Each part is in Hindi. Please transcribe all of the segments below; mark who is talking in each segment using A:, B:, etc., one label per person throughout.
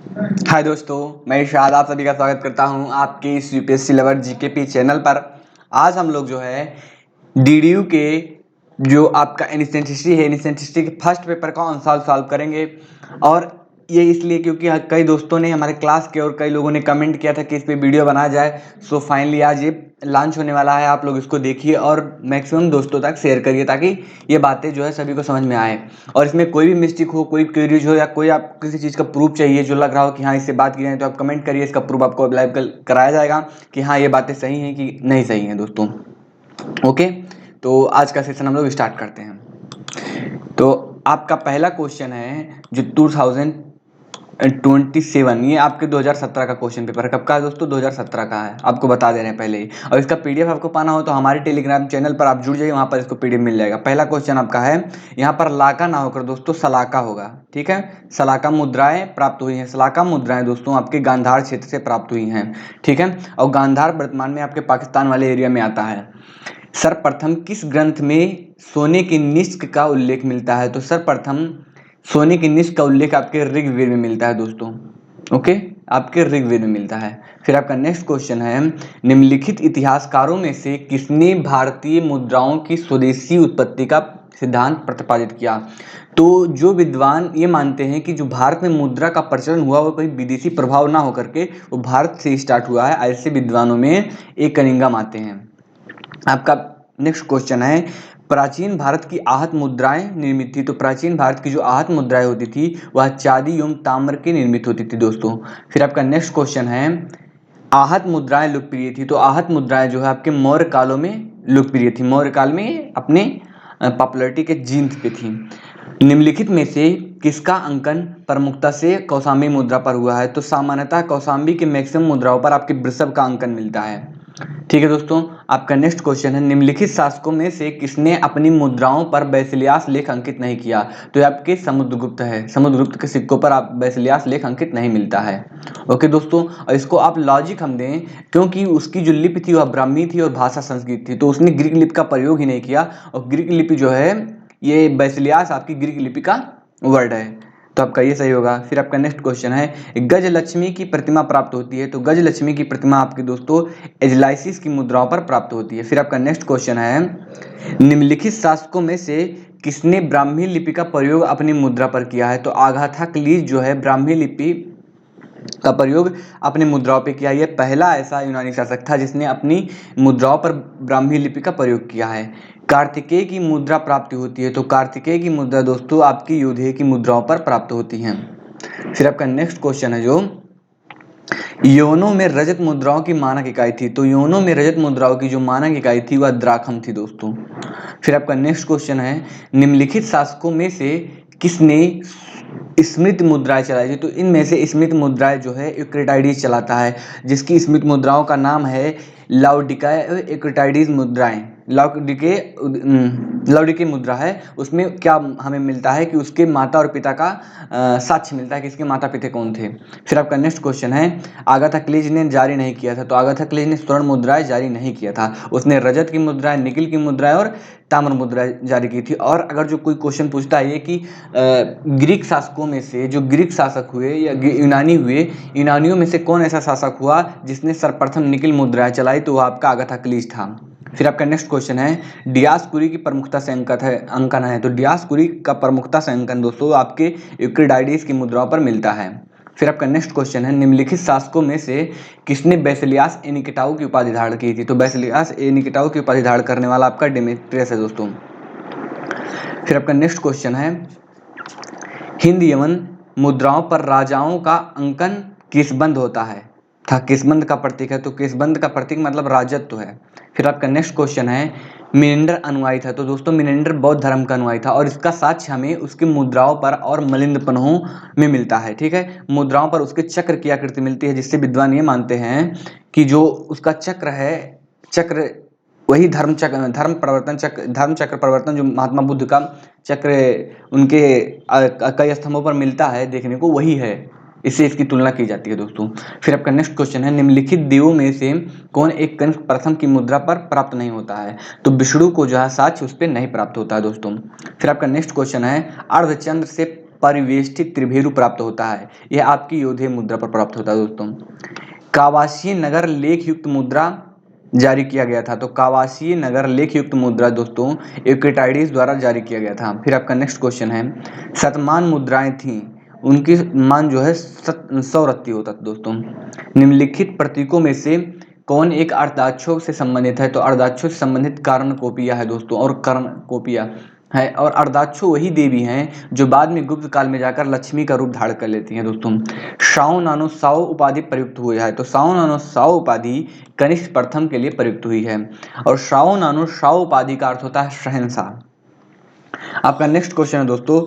A: हाय दोस्तों, मैं इरशाद आप सभी का स्वागत करता हूं आपके इस यूपीएससी लवर जीकेपी चैनल पर। आज हम लोग जो है डीडीयू के जो आपका इंस्टेंट हिस्ट्री है, इंस्टेंट हिस्ट्री के फर्स्ट पेपर का आंसर सॉल्व करेंगे। और ये इसलिए क्योंकि कई दोस्तों ने हमारे क्लास के और कई लोगों ने कमेंट किया था कि इस पे वीडियो बनाया जाए। सो फाइनली आज ये लॉन्च होने वाला है, आप लोग इसको देखिए और मैक्सिमम दोस्तों तक शेयर करिए ताकि ये बातें जो है सभी को समझ में आए। और इसमें कोई भी मिस्टेक हो, कोई क्वेरीज हो या कोई आप किसी चीज़ का प्रूफ चाहिए जो लग रहा हो कि हाँ इससे बात की जाए, तो आप कमेंट करिए, इसका प्रूफ आपको अवेलेबल कराया जाएगा कि हाँ ये बातें सही हैं कि नहीं सही हैं दोस्तों। ओके, तो आज का सेशन हम लोग स्टार्ट करते हैं। तो आपका पहला क्वेश्चन है जो 2027, ये आपके 2017 का क्वेश्चन पेपर कब का है दोस्तों? 2017 का है, आपको बता दे रहे हैं पहले ही। और इसका पीडीएफ आपको पाना हो तो हमारे टेलीग्राम चैनल पर आप जुड़ जाइए, वहाँ पर इसको पीडीएफ मिल जाएगा। पहला क्वेश्चन आपका है, यहाँ पर लाका ना होकर दोस्तों सलाका होगा, ठीक है। सलाका मुद्राएं प्राप्त हुई हैं। सलाका मुद्राएं दोस्तों आपके गांधार क्षेत्र से प्राप्त हुई हैं, ठीक है। और गांधार वर्तमान में आपके पाकिस्तान वाले एरिया में आता है। सर्वप्रथम किस ग्रंथ में सोने की निष्क का उल्लेख मिलता है? तो सर्वप्रथम सोने की निष्क का उल्लेख आपके ऋग्वेद में मिलता है दोस्तों। ओके, आपके ऋग्वेद में मिलता है। फिर आपका नेक्स्ट क्वेश्चन है, निम्नलिखित इतिहासकारों में से किसने भारतीय मुद्राओं की स्वदेशी उत्पत्ति का सिद्धांत प्रतिपादित किया? तो जो विद्वान ये मानते हैं कि जो भारत में मुद्रा का प्रचलन हुआ वो कोई विदेशी प्रभाव ना होकर के वो भारत से स्टार्ट हुआ है, ऐसे विद्वानों में एक कनिंघम आते हैं। आपका नेक्स्ट क्वेश्चन है, प्राचीन भारत की आहत मुद्राएं निर्मित थी। तो प्राचीन भारत की जो आहत मुद्राएं होती थी वह चांदी एवं ताम्र की निर्मित होती थी दोस्तों। फिर आपका नेक्स्ट क्वेश्चन है, आहत मुद्राएं लोकप्रिय थी। तो आहत मुद्राएं जो है आपके मौर्य कालों में लोकप्रिय थी, मौर्य काल में अपने पॉपुलरिटी के जींद पे थी। निम्नलिखित में से किसका अंकन प्रमुखता से कौशाम्बी मुद्रा पर हुआ है? तो सामान्यतः कौशाम्बी के मैक्सिमम मुद्राओं पर आपके वृषभ का अंकन मिलता है, ठीक है दोस्तों। आपका नेक्स्ट क्वेश्चन है, निम्नलिखित शासकों में से किसने अपनी मुद्राओं पर बैसिलियास लेख अंकित नहीं किया? तो ये आपके समुद्रगुप्त है। समुद्रगुप्त के सिक्कों पर आप बैसिलियास लेख अंकित नहीं मिलता है। ओके दोस्तों, और इसको आप लॉजिक हम दें क्योंकि उसकी जो लिपि थी वह ब्राह्मी थी और भाषा संस्कृत थी, तो उसने ग्रीक लिपि का प्रयोग ही नहीं किया। और ग्रीक लिपि जो है ये बैसिलियास आपकी ग्रीक लिपि का वर्ड है, तो आपका ये सही होगा। फिर आपका नेक्स्ट क्वेश्चन है, गजलक्ष्मी की प्रतिमा प्राप्त होती है। तो गजलक्ष्मी की प्रतिमा आपके दोस्तों एजलाइसिस की मुद्राओं पर प्राप्त होती है। फिर आपका नेक्स्ट क्वेश्चन है, निम्नलिखित शासकों में से किसने ब्राह्मी लिपि का प्रयोग अपनी मुद्रा पर किया है? तो आगाथाक्लीज जो है ब्राह्मी लिपि का प्रयोग अपनी मुद्राओं पे किया। यह पहला ऐसा यूनानी शासक था जिसने अपनी मुद्राओं पर ब्राह्मी लिपि का प्रयोग किया है। कार्तिकेय की मुद्रा प्राप्ति होती है। तो कार्तिकेय की मुद्रा दोस्तों आपकी योधेय की मुद्राओं पर प्राप्त होती हैं। फिर आपका नेक्स्ट क्वेश्चन है, जो योनों में रजत मुद्राओं की मानक इकाई थी। तो योनों में रजत मुद्राओं की जो मानक इकाई थी वह द्राखम थी दोस्तों। फिर आपका नेक्स्ट क्वेश्चन है, निम्नलिखित शासकों में से किसने स्मृत मुद्राएं चलाई थी? तो इनमें से स्मृत मुद्राएं जो है यूक्रेटाइडिस चलाता है, जिसकी स्मृत मुद्राओं का नाम है लाउडिका यूक्रेटाइडिस मुद्राएं। लाउडिके मुद्रा है, उसमें क्या हमें मिलता है कि उसके माता और पिता का साक्ष्य मिलता है कि इसके माता पिता कौन थे। फिर आपका नेक्स्ट क्वेश्चन है, आगाथाक्लीज ने जारी नहीं किया था। तो आगाथाक्लीज ने स्वर्ण मुद्राएं जारी नहीं किया था, उसने रजत की मुद्राएं, निकिल की मुद्राएं और ताम्र मुद्राएं जारी की थी। और अगर जो कोई क्वेश्चन पूछता है ये कि ग्रीक शासकों में से जो ग्रीक शासक हुए या यूनानी हुए, यूनानियों में से कौन ऐसा शासक हुआ जिसने सर्वप्रथम निकिल मुद्राएं चलाई? तो वह आपका आगाथाक्लीज था। फिर आपका नेक्स्ट क्वेश्चन है, डियास्कुरी की प्रमुखता से अंकन है। तो डियास्कुरी का प्रमुखता से अंकन दोस्तों आपके यूक्रेटाइडिस की मुद्राओं पर मिलता है। फिर आपका नेक्स्ट क्वेश्चन है, निम्नलिखित शासकों में से किसने बैसिलियास ए निकेटाऊ की उपाधि धारण की थी? तो बैसिलियास ए निकेटाऊ की उपाधि धारण करने वाला आपका डेमेट्रियस है दोस्तों। फिर आपका नेक्स्ट क्वेश्चन है, हिंद यमन मुद्राओं पर राजाओं का अंकन किसबंद होता है था? किसबंद का प्रतीक है, तो किसबंद का प्रतीक मतलब राजत्व है। फिर आपका नेक्स्ट क्वेश्चन है, मिनेंडर अनुयायी था। तो दोस्तों मिनेंडर बौद्ध धर्म का अनुयायी था और इसका साक्ष्य हमें उसकी मुद्राओं पर और मलिंद पन्हों में मिलता है, ठीक है। मुद्राओं पर उसके चक्र की आकृति मिलती है, जिससे विद्वान ये मानते हैं कि जो उसका चक्र है, चक्र वही धर्म चक्र प्रवर्तन जो महात्मा बुद्ध का चक्र उनके कई स्तंभों पर मिलता है देखने को, वही है, इससे इसकी तुलना की जाती है दोस्तों। फिर आपका नेक्स्ट क्वेश्चन है, निम्नलिखित देवों में से कौन एक कनिष्क प्रथम की मुद्रा पर प्राप्त नहीं होता है? तो विष्णु को जो है साक्ष्य उस पर नहीं प्राप्त होता है दोस्तों। फिर आपका नेक्स्ट क्वेश्चन है, अर्धचंद्र से परिवेष्टित त्रिभेरु प्राप्त होता है? यह आपकी योधे मुद्रा पर प्राप्त होता है दोस्तों। कावासीय नगर लेख युक्त मुद्रा जारी किया गया था, तो कावासीय नगर लेख युक्त मुद्रा दोस्तों यूक्रेटाइडिस द्वारा जारी किया गया था। फिर आपका नेक्स्ट क्वेश्चन है, शतमान मुद्राएं थी, उनकी मान जो है 100 रत्ती होता था दोस्तों। निम्नलिखित प्रतीकों में से कौन एक अर्धाक्षोक से संबंधित है? तो अर्धाक्षोक से संबंधित कर्णकोपिया है दोस्तों, और कर्णकोपिया है, और अर्धाक्षो वही देवी हैं जो बाद में गुप्त काल में जाकर लक्ष्मी का रूप धारण कर लेती हैं दोस्तों। शाओ नानो साओ उपाधि प्रयुक्त हुई है, तो शाओ नानो साओ उपाधि कनिष्क प्रथम के लिए प्रयुक्त हुई है, और शाओ नानो शाओ उपाधि का अर्थ होता है शहंशाह। आपका नेक्स्ट क्वेश्चन है दोस्तों,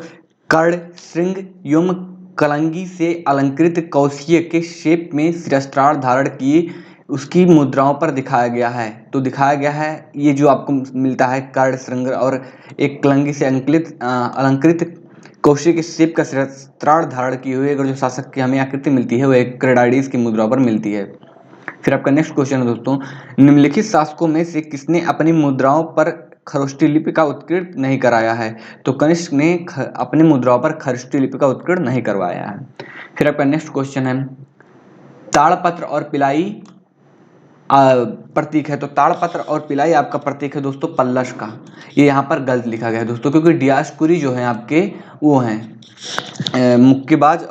A: कर्ण श्रृंग एवं कलंगी से अलंकृत कौशिक के शेप में शिरस्त्राण धारण किए उसकी मुद्राओं पर दिखाया गया है। तो दिखाया गया है ये जो आपको मिलता है कर्ण श्रृंग और एक कलंगी से अलंकृत कौशिक के शेप का शिरस्त्राण धारण किए हुए अगर जो शासक की हमें आकृति मिलती है वो एक क्रेडाइडिस की मुद्राओं पर मिलती है। फिर आपका नेक्स्ट क्वेश्चन है दोस्तों, निम्नलिखित शासकों में से किसने अपनी मुद्राओं पर खरोष्ठी लिपि का उत्कीर्ण नहीं कराया है? तो कनिष्क ने अपनी मुद्राओं पर खरोष्ठी लिपि का उत्कीर्ण नहीं करवाया है। फिर आपका नेक्स्ट क्वेश्चन है, ताड़पत्र और पिलाई प्रतीक है, तो ताड़पत्र और पिलाई आपका प्रतीक है दोस्तों पल्लस का। ये यहाँ पर गलत लिखा गया है दोस्तों, क्योंकि डियास्कुरी जो है आपके वो हैं मुक्केबाज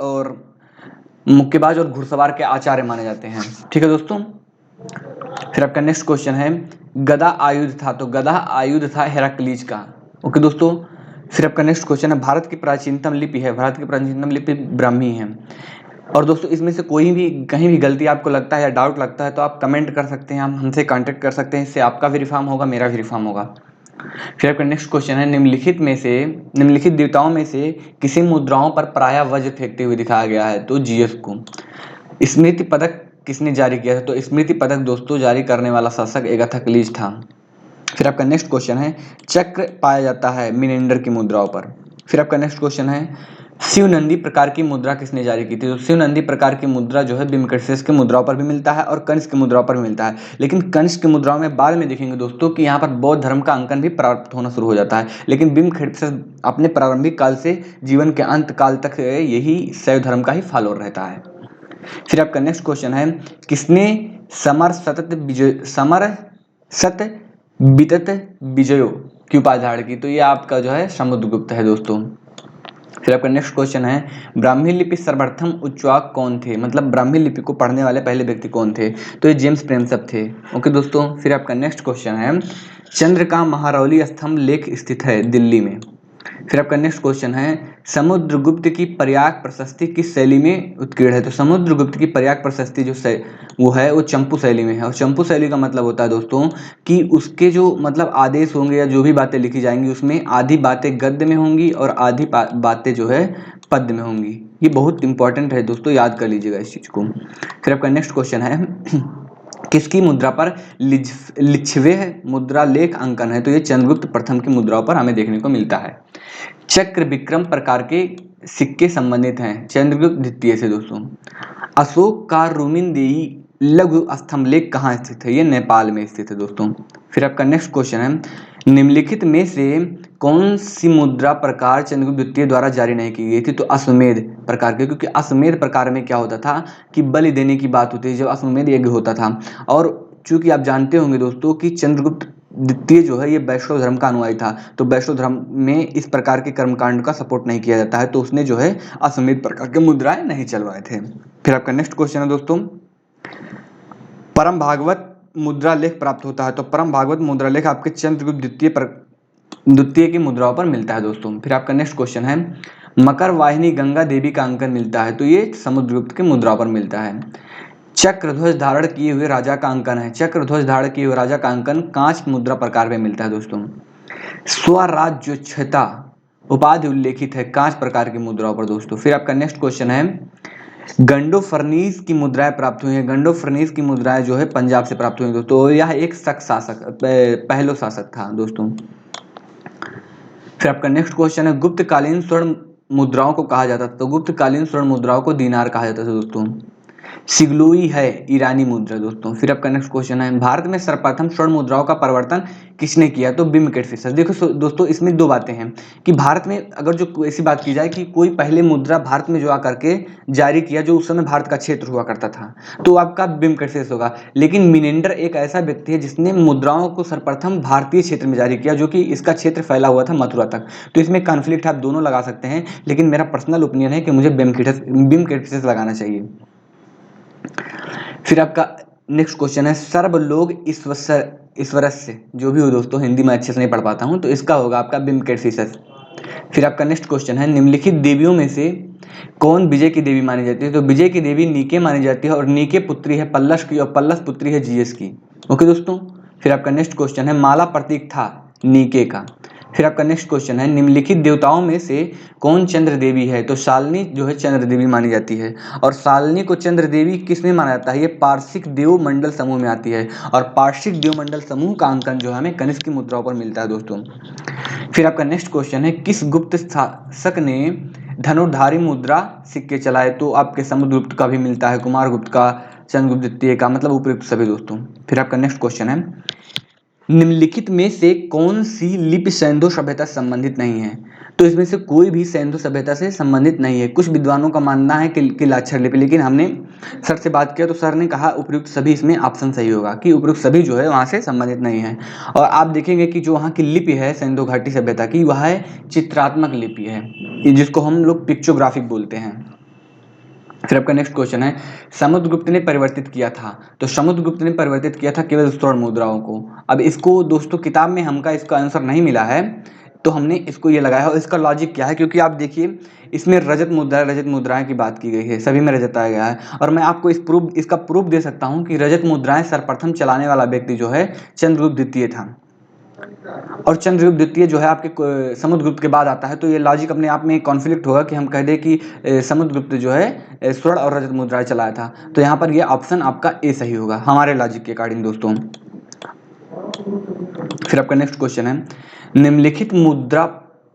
A: और घुड़सवार के आचार्य माने जाते हैं। ठीक है दोस्तों। फिर आपका नेक्स्ट क्वेश्चन है, गदा आयुध था, तो गदा आयुध था हेराक्लीज का। ओके दोस्तों। फिर आपका नेक्स्ट क्वेश्चन है, भारत की प्राचीनतम लिपि है, भारत की प्राचीनतम लिपि ब्राह्मी है। और दोस्तों इसमें से कोई भी कहीं भी गलती आपको लगता है या डाउट लगता है तो आप कमेंट कर सकते हैं, हम हमसे कांटेक्ट कर सकते हैं, इससे आपका भी रिफॉर्म होगा, मेरा भी रिफॉर्म होगा। फिर आपका नेक्स्ट क्वेश्चन है, निम्नलिखित देवताओं में से किसी मुद्राओं पर प्रायः वज्र फेंकते हुए दिखाया गया है? तो जीएस को। स्मृति पदक किसने जारी किया था? तो स्मृति पदक दोस्तों जारी करने वाला शासक एगाथोक्लेस था। फिर आपका नेक्स्ट क्वेश्चन है, चक्र पाया जाता है मिनेंडर की मुद्राओं पर। फिर आपका नेक्स्ट क्वेश्चन है, शिवनंदी प्रकार की मुद्रा किसने जारी की थी? तो शिवनंदी प्रकार की मुद्रा जो है बिम्बकर्षेस की मुद्राओं पर भी मिलता है और कनिष्क की मुद्राओं पर भी मिलता है, लेकिन कनिष्क की मुद्राओं में बाद में देखेंगे दोस्तों कि यहाँ पर बौद्ध धर्म का अंकन भी प्राप्त होना शुरू हो जाता है, लेकिन बिम्बकर्षेस अपने प्रारंभिक काल से जीवन के अंत काल तक यही शैव धर्म का ही फॉलोअर रहता है। फिर आपका नेक्स्ट क्वेश्चन है, किसने समर सत वितत विजयो की उपाधि धारण की? तो ये आपका जो है समुद्रगुप्त है दोस्तों। फिर आपका नेक्स्ट क्वेश्चन है, ब्राह्मी लिपि सर्वप्रथम उच्चावक कौन थे? मतलब ब्राह्मी लिपि को पढ़ने वाले पहले व्यक्ति कौन थे? तो ये जेम्स प्रेमसप थे। ओके दोस्तों। फिर आपका नेक्स्ट क्वेश्चन है, चंद्र महारौली स्तंभ लेख स्थित है दिल्ली में। फिर आपका नेक्स्ट क्वेश्चन है, समुद्रगुप्त की प्रयाग प्रशस्ति किस शैली में उत्कीर्ण है? तो समुद्रगुप्त की प्रयाग प्रशस्ति जो वो है वो चंपू शैली में है, और चंपू शैली का मतलब होता है दोस्तों कि उसके जो मतलब आदेश होंगे या जो भी बातें लिखी जाएंगी उसमें आधी बातें गद्य में होंगी और आधी बातें जो है पद्य में होंगी। ये बहुत इंपॉर्टेंट है दोस्तों, याद कर लीजिएगा इस चीज को। फिर आपका नेक्स्ट क्वेश्चन है, किसकी मुद्रा पर लिच्छवे मुद्रा लेख अंकन है? तो ये चंद्रगुप्त प्रथम की मुद्राओं पर हमें देखने को मिलता है। चक्र विक्रम प्रकार के सिक्के संबंधित हैं चंद्रगुप्त द्वितीय से दोस्तों। अशोक का रुमिनदेई लघु स्तंभ लेख कहाँ स्थित है? ये नेपाल में स्थित है दोस्तों। फिर आपका नेक्स्ट क्वेश्चन है, निम्नलिखित में से कौन सी मुद्रा प्रकार चंद्रगुप्त द्वितीय द्वारा जारी नहीं की गई थी? तो अश्वमेध प्रकार के, क्योंकि अश्वमेध प्रकार में क्या होता था कि बलि देने की बात होती है जब अश्वमेध यज्ञ होता था, और चूंकि आप जानते होंगे दोस्तों कि चंद्रगुप्त द्वितीय जो है ये वैष्णव धर्म का अनुयायी था, तो वैष्णव धर्म में इस प्रकार के कर्मकांड का सपोर्ट नहीं किया जाता है, तो उसने जो है अश्वमेध प्रकार के मुद्राएं नहीं चलवाए थे। फिर आपका नेक्स्ट क्वेश्चन है दोस्तों, परम भागवत मुद्रा लेख प्राप्त होता है? तो परम भागवत मुद्रा लेख आपके चंद्रगुप्त द्वितीय की मुद्राओं पर मिलता है दोस्तों। फिर आपका नेक्स्ट क्वेश्चन है, मकर वाहिनी गंगा देवी का अंकन मिलता है? तो ये समुद्रगुप्त की मुद्राओं पर मिलता है। चक्रध्वज धारण किए हुए राजा का अंकन है, चक्रध्वज धारण किए हुए राजा का अंकन कांच मुद्रा प्रकार में मिलता है दोस्तों। स्वराज्योच्छता उपाधि उल्लेखित है कांच प्रकार की मुद्राओं पर दोस्तों। फिर आपका नेक्स्ट क्वेश्चन है, गंडो फर्नीस की मुद्राएं प्राप्त हुई हैं, गंडो फर्नीस की मुद्राएं जो है पंजाब से प्राप्त हुई दोस्तों, यह एक शक शासक पहलो शासक था दोस्तों। फिर आपका नेक्स्ट क्वेश्चन है, गुप्तकालीन स्वर्ण मुद्राओं को कहा जाता था? तो गुप्तकालीन स्वर्ण मुद्राओं को दीनार कहा जाता था दोस्तों। सिग्लोई है ईरानी मुद्रा दोस्तों। फिर आपका नेक्स्ट क्वेश्चन है, भारत में सर्वप्रथम स्वर्ण मुद्राओं का प्रवर्तन किसने किया? तो बिमकेट फिशर। देखो दोस्तों, इसमें दो बातें हैं कि भारत में अगर जो ऐसी बात की जाए कि कोई पहले मुद्रा भारत में जो आकर के जारी किया, जो उस समय भारत का क्षेत्र हुआ करता था, तो आपका बिमकेट फिशर होगा। लेकिन मिनेंडर एक ऐसा व्यक्ति है जिसने मुद्राओं को सर्वप्रथम भारतीय क्षेत्र में जारी किया, जो कि इसका क्षेत्र फैला हुआ था मथुरा तक। तो इसमें कॉन्फ्लिक्ट आप दोनों लगा सकते हैं, लेकिन मेरा पर्सनल ओपिनियन है कि मुझे बिमकेट फिशर लगाना चाहिए। फिर आपका नेक्स्ट क्वेश्चन है, सर्वलोक ईश्वरस्य, जो भी हो दोस्तों, हिंदी में अच्छे से नहीं पढ़ पाता हूं, तो इसका होगा आपका बिमकेटफिशस। फिर आपका नेक्स्ट क्वेश्चन है, निम्नलिखित देवियों में से कौन विजय की देवी मानी जाती है? तो विजय की देवी नीके मानी जाती है, और नीके पुत्री है पल्लस की, और पल्लस पुत्री है जीएस की। ओके दोस्तों। फिर आपका नेक्स्ट क्वेश्चन है, माला प्रतीक था नीके का। फिर आपका नेक्स्ट क्वेश्चन है, निम्नलिखित देवताओं में से कौन चंद्र देवी है? तो शालिनी जो है चंद्र देवी मानी जाती है, और शालिनी को चंद्र देवी किस में माना जाता है? ये पारसिक देव मंडल समूह में आती है, और पारसिक देव मंडल समूह का अंकन जो है हमें कनिष्क की मुद्राओं पर मिलता है दोस्तों। फिर आपका नेक्स्ट क्वेश्चन है, किस गुप्त शासक ने धनुर्धारी मुद्रा सिक्के चलाए? तो आपके समुद्रगुप्त का भी मिलता है, कुमारगुप्त का, चंद्रगुप्त द्वितीय का, मतलब उपयुक्त सभी दोस्तों। फिर आपका नेक्स्ट क्वेश्चन है, निम्नलिखित में से कौन सी लिपि सिंधु सभ्यता से संबंधित नहीं है? तो इसमें से कोई भी सिंधु सभ्यता से संबंधित नहीं है। कुछ विद्वानों का मानना है कि लाक्षर लिपि, लेकिन हमने सर से बात किया तो सर ने कहा उपयुक्त सभी, इसमें ऑप्शन सही होगा कि उपयुक्त सभी जो है वहाँ से संबंधित नहीं है। और आप देखेंगे कि जो वहाँ की लिपि है सिंधु घाटी सभ्यता की, वह है चित्रात्मक लिपि है, जिसको हम लोग पिक्चोग्राफिक बोलते हैं। फिर आपका नेक्स्ट क्वेश्चन है, समुद्रगुप्त ने परिवर्तित किया था? तो समुद्रगुप्त ने परिवर्तित किया था केवल स्वर्ण मुद्राओं को। अब इसको दोस्तों किताब में हमका इसका आंसर नहीं मिला है, तो हमने इसको ये लगाया। और इसका लॉजिक क्या है, क्योंकि आप देखिए इसमें रजत मुद्राएं की बात की गई है, सभी में रजत आया गया है। और मैं आपको इसका प्रूफ दे सकता हूँ कि रजत मुद्राएं सर्वप्रथम चलाने वाला व्यक्ति जो है चंद्रगुप्त द्वितीय था, और चंद्रगुप्त द्वितीय जो है आपके समुद्रगुप्त के बाद आता है। तो ये लॉजिक अपने आप में कॉन्फ्लिक्ट होगा कि हम कह दें कि समुद्रगुप्त जो है स्वर्ण और रजत मुद्राएं चलाया था। तो यहाँ पर ये ऑप्शन आपका ए सही होगा हमारे लॉजिक के अकॉर्डिंग दोस्तों। फिर आपका नेक्स्ट क्वेश्चन है, निम्नलिखित मुद्रा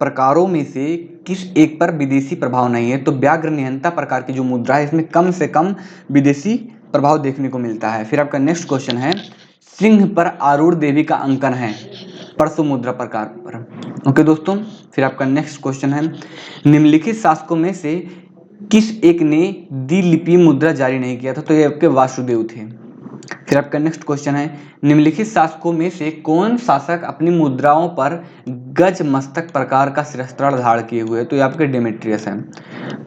A: प्रकारों में से किस एक पर विदेशी प्रभाव नहीं है? तो व्याघ्र निहंता प्रकार की जो मुद्रा है, इसमें कम से कम विदेशी प्रभाव देखने को मिलता है। फिर आपका नेक्स्ट क्वेश्चन है, सिंह पर आरूढ़ देवी का अंकन है परशु मुद्रा प्रकार पर। ओके दोस्तों। फिर आपका नेक्स्ट क्वेश्चन है, निम्नलिखित शासकों में से किस एक ने द्विलिपि मुद्रा जारी नहीं किया था? तो ये आपके वासुदेव थे। फिर आपका नेक्स्ट क्वेश्चन है, निम्नलिखित शासकों में से कौन शासक अपनी मुद्राओं पर गज मस्तक प्रकार का शिरस्त्राण धारण किए हुए? तो ये आपके डेमेट्रियस है।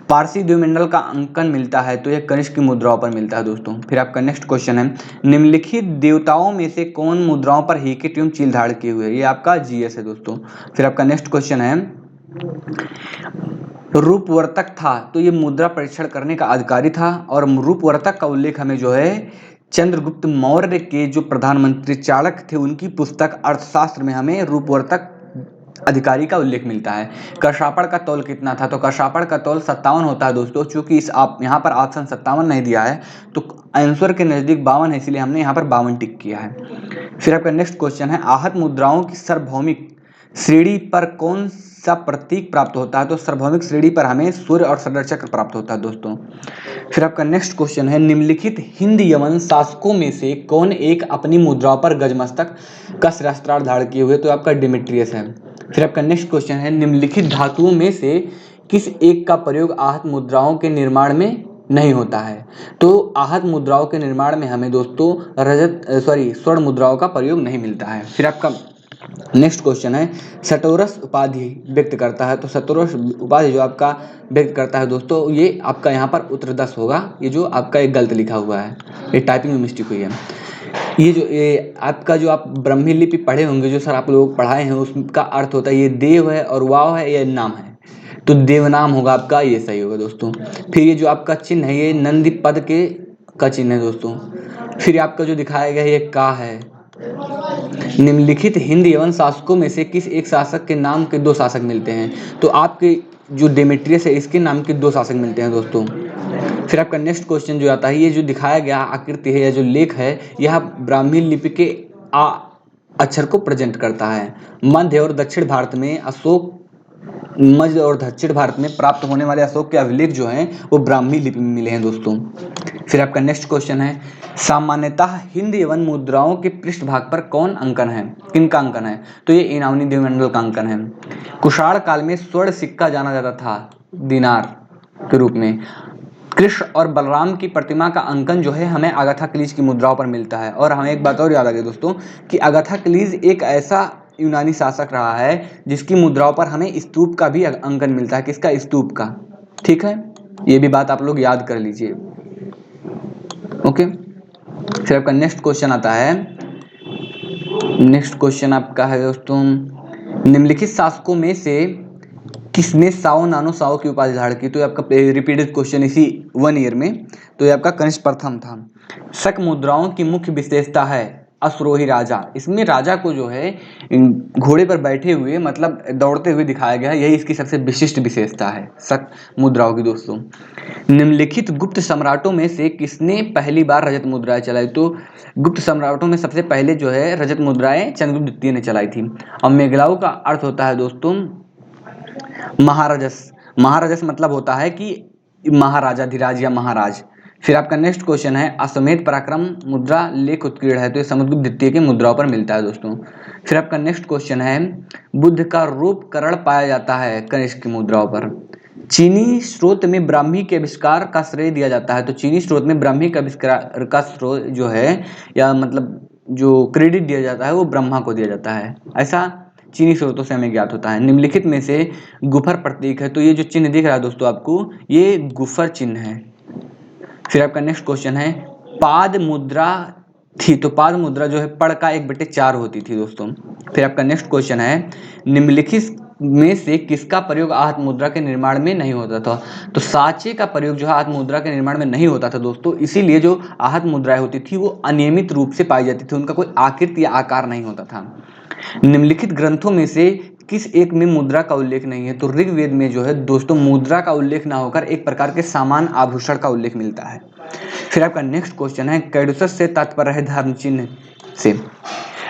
A: पारसी द्विमंडल का अंकन मिलता है, तो यह कनिष्क की मुद्राओं पर मिलता है दोस्तों। फिर आपका नेक्स्ट क्वेश्चन है, निम्नलिखित देवताओं में से कौन मुद्राओं पर हेकेट एवं चील धारण किए हुए? ये आपका जीएस है दोस्तों। फिर आपका नेक्स्ट क्वेश्चन है, रूपवर्तक था, तो ये मुद्रा परीक्षण करने का अधिकारी था, और रूपवर्तक का उल्लेख हमें जो है चंद्रगुप्त मौर्य के जो प्रधानमंत्री चाणक्य थे उनकी पुस्तक अर्थशास्त्र में हमें रूपवर्तक अधिकारी का उल्लेख मिलता है। कशापड़ का तौल कितना था? तो कशापड़ का तौल 57 होता है दोस्तों। चूंकि इस आप यहाँ पर ऑप्शन 57 नहीं दिया है, तो आंसर के नजदीक 52 है, इसलिए हमने यहाँ पर 52 टिक किया है। फिर आपका नेक्स्ट क्वेश्चन है, आहत मुद्राओं की सार्वभौमिक श्रेणी पर कौन सा प्रतीक प्राप्त होता है? तो सार्वभौमिक श्रेणी पर हमें सूर्य और सदर चक्र प्राप्त होता है दोस्तों। फिर आपका नेक्स्ट क्वेश्चन है, निम्नलिखित हिंद यवन शासकों में से कौन एक अपनी मुद्राओं पर गजमस्तक का शिरस्त्राण धारण किए हुए? तो आपका डिमेट्रियस है। फिर आपका नेक्स्ट क्वेश्चन है, निम्नलिखित धातुओं में से किस एक का प्रयोग आहत मुद्राओं के निर्माण में नहीं होता है? तो आहत मुद्राओं के निर्माण में हमें दोस्तों स्वर्ण मुद्राओं का प्रयोग नहीं मिलता है। फिर आपका नेक्स्ट क्वेश्चन है, सटोरस उपाधि व्यक्त करता है? तो सटोरस उपाधि जो आपका व्यक्त करता है दोस्तों, ये आपका यहाँ पर उत्तरदश होगा। ये जो आपका एक गलत लिखा हुआ है, ये टाइपिंग में मिस्टेक हुई है। ये आपका जो आप ब्राह्मी लिपि पढ़े होंगे, जो सर आप लोग पढ़ाए हैं, उसका अर्थ होता है ये देव है और वाव है, ये नाम है, तो देवनाम होगा आपका, ये सही होगा दोस्तों। फिर ये जो आपका चिन्ह है, ये नंदी पद के का चिन्ह है दोस्तों। फिर आपका जो दिखाया गया है, ये का है। निम्नलिखित हिंद यवन शासकों में से किस एक शासक के नाम के दो शासक मिलते हैं? तो आपके जो डेमेट्रियस है, इसके नाम के दो शासक मिलते हैं दोस्तों। फिर आपका नेक्स्ट क्वेश्चन जो आता है, ये जो दिखाया गया आकृति है या जो लेख है, यह ब्राह्मी लिपि के अक्षर को प्रेजेंट करता है। मध्य और दक्षिण भारत में अशोक मध्य और दक्षिण भारत में प्राप्त होने वाले अशोक के अभिलेख जो हैं वो ब्राह्मी लिपि में मिले हैं दोस्तों। फिर आपका नेक्स्ट क्वेश्चन है, सामान्यतः हिंद एवं मुद्राओं के पृष्ठभाग पर कौन अंकन है, किनका अंकन है? तो ये इनामनी द्विमंडल का अंकन है। कुषाण काल में स्वर्ण सिक्का जाना जाता था दिनार के रूप में। कृष्ण और बलराम की प्रतिमा का अंकन जो है हमें अगाथाक्लीज की मुद्राओं पर मिलता है। और हमें एक बात और याद आ गई दोस्तों कि अगाथाक्लीज एक ऐसा यूनानी शासक रहा है जिसकी मुद्राओं पर हमें स्तूप का भी अंकन मिलता है। किसका? स्तूप का। ठीक है, ये भी बात आप लोग याद कर लीजिए। ओके, फिर आपका नेक्स्ट क्वेश्चन आता है। नेक्स्ट क्वेश्चन आपका है दोस्तों, निम्नलिखित शासकों में से किसने साओ नानो साओ की उपाधि धारण की? तो ये आपका रिपीटेड क्वेश्चन इसी 1 ईयर में। तो ये आपका कनिष्क प्रथम था। शक मुद्राओं की मुख्य विशेषता है अश्रोही राजा। इसमें राजा को जो है घोड़े पर बैठे हुए मतलब दौड़ते हुए दिखाया गया है, यही इसकी सबसे विशिष्ट विशेषता है शक मुद्राओं की दोस्तों। निम्नलिखित गुप्त सम्राटों में से किसने पहली बार रजत मुद्राएं चलाई? तो गुप्त सम्राटों में सबसे पहले जो है रजत मुद्राएं चंद्रगुप्त द्वितीय ने चलाई थी। और मेघलाऊ का अर्थ होता है दोस्तों महाराजस। महाराजस मतलब होता है कि महाराजाधिराज या महाराज। फिर आपका नेक्स्ट क्वेश्चन है, अश्वमेध पराक्रम मुद्रा लेख उत्कीर्ण है। तो ये समुद्रगुप्त द्वितीय की मुद्राओं पर मिलता है दोस्तों। फिर आपका नेक्स्ट क्वेश्चन है, बुद्ध का रूप करण पाया जाता है कनिष्क की मुद्राओं पर। चीनी स्रोत में ब्राह्मी के आविष्कार का श्रेय दिया जाता है। तो चीनी स्रोत में ब्राह्मी के आविष्कार का स्रोत जो है या मतलब जो क्रेडिट दिया जाता है वो ब्रह्मा को दिया जाता है, ऐसा चीनी स्रोतों से हमें ज्ञात होता है। निम्नलिखित में से गुफर प्रतीक है। तो ये जो चिन्ह दिख रहा है दोस्तों आपको, ये गुफर चिन्ह है। फिर आपका नेक्स्ट क्वेश्चन है, पाद मुद्रा थी। तो पाद मुद्रा जो है पड़ का 1/4 होती थी दोस्तों। फिर आपका नेक्स्ट क्वेश्चन है, निम्नलिखित में से किसका प्रयोग आहत मुद्रा के निर्माण में नहीं होता था? तो साँचे का प्रयोग जो है आहत मुद्रा के निर्माण में नहीं होता था दोस्तों, इसीलिए जो आहत मुद्राएं होती थी वो अनियमित रूप से पाई जाती थी, उनका कोई आकृति या आकार नहीं होता था। निम्नलिखित ग्रंथों में से किस एक में मुद्रा का उल्लेख नहीं है? तो ऋग्वेद में जो है दोस्तों मुद्रा का उल्लेख ना होकर एक प्रकार के सामान आभूषण का उल्लेख मिलता है। फिर आपका नेक्स्ट क्वेश्चन है, कैडुसस से तात्पर्य है धर्म चिन्ह से।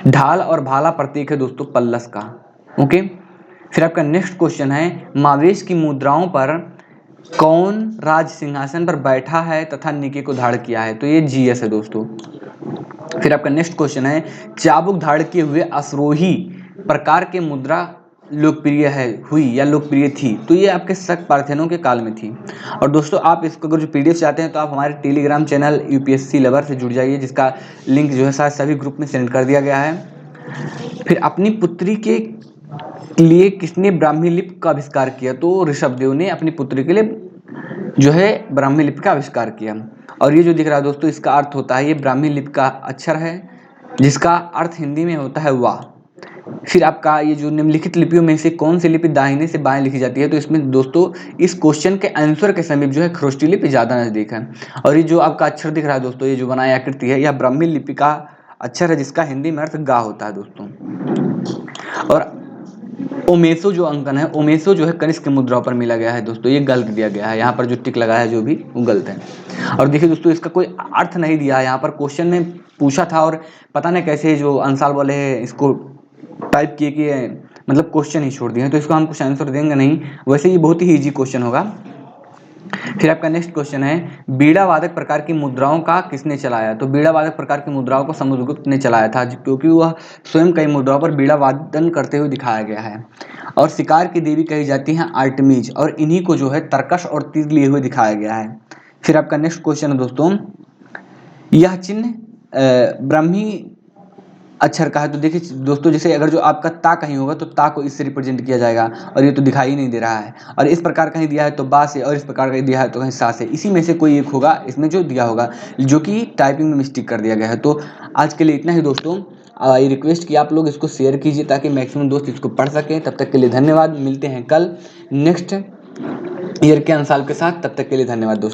A: ढाल और भाला प्रतीक है दोस्तों पल्लस का। ओके, फिर आपका नेक्स्ट क्वेश्चन है, मावेश की मुद्राओं पर कौन राज सिंहासन पर बैठा है तथा निके को धारण किया है? तो ये जीएस है दोस्तों। फिर आपका नेक्स्ट क्वेश्चन है, चाबुक धारण किए हुए अश्रोही प्रकार के मुद्रा लोकप्रिय है हुई या लोकप्रिय थी? तो ये आपके शक पार्थेनों के काल में थी। और दोस्तों आप इसको अगर जो पीडीएफ चाहते हैं तो आप हमारे टेलीग्राम चैनल यूपीएससी लवर से जुड़ जाइए, जिसका लिंक जो है शायद सभी ग्रुप में सेंड कर दिया गया है। फिर अपनी पुत्री के लिए किसने ब्राह्मी लिपि का आविष्कार किया? तो ऋषभदेव ने अपनी पुत्री के लिए जो है ब्राह्मी लिपि का आविष्कार किया। और ये जो दिख रहा है दोस्तों इसका अर्थ होता है, ये ब्राह्मी लिपि का अक्षर है जिसका अर्थ हिंदी में होता है वाह। फिर आपका ये जो निम्नलिखित लिपियों में से कौन सी लिपि दाहिने से बाएं लिखी जाती है? तो इसमें दोस्तों इस क्वेश्चन के आंसर के समीप जो है खरोष्टी लिपि ज्यादा नजदीक है। और ये जो आपका अक्षर दिख रहा है दोस्तों, ये जो बनाई आकृति है यह ब्राह्मी लिपि का अक्षर है जिसका हिंदी में अर्थ गा होता है दोस्तों। और ओमेसो जो अंकन है, ओमेसो जो है कनिष्क की मुद्राओं पर मिला गया है दोस्तों, ये गलत दिया गया है, यहाँ पर जो टिक लगा है जो भी वो गलत है। और देखिए दोस्तों इसका कोई अर्थ नहीं दिया है, यहाँ पर क्वेश्चन में पूछा था और पता नहीं कैसे जो अंसाल वाले हैं इसको टाइप किए कि मतलब क्वेश्चन ही छोड़ दिए हैं, तो इसको हम कुछ आंसर देंगे नहीं। वैसे ये बहुत ही ईजी क्वेश्चन होगा। फिर आपका नेक्स्ट क्वेश्चन है, बीड़ा वादक प्रकार की मुद्राओं का किसने चलाया? तो बीड़ा वादक प्रकार की मुद्राओं को समुद्रगुप्त ने चलाया था, क्योंकि वह स्वयं कई मुद्राओं पर बीड़ा वादन करते हुए दिखाया गया है। और शिकार की देवी कही जाती है आर्टेमिस, और इन्हीं को जो है तरकश और तीर लिए हुए दिखाया गया है। फिर आपका नेक्स्ट क्वेश्चन है दोस्तों, यह चिन्ह ब्राह्मी अक्षर का है। तो देखिए दोस्तों जैसे अगर जो आपका ता कहीं होगा तो ता को इससे रिप्रेजेंट किया जाएगा, और ये तो दिखाई नहीं दे रहा है। और इस प्रकार कहीं दिया है तो बा से, और इस प्रकार कहीं दिया है तो कहीं सा से, इसी में से कोई एक होगा इसमें जो दिया होगा, जो कि टाइपिंग में मिस्टेक कर दिया गया है। तो आज के लिए इतना ही दोस्तों। ये रिक्वेस्ट कि आप लोग इसको शेयर कीजिए ताकि मैक्सिमम दोस्त इसको पढ़ सकें। तब तक के लिए धन्यवाद, मिलते हैं कल नेक्स्ट ईयर के अंसाल के साथ। तब तक के लिए धन्यवाद दोस्तों।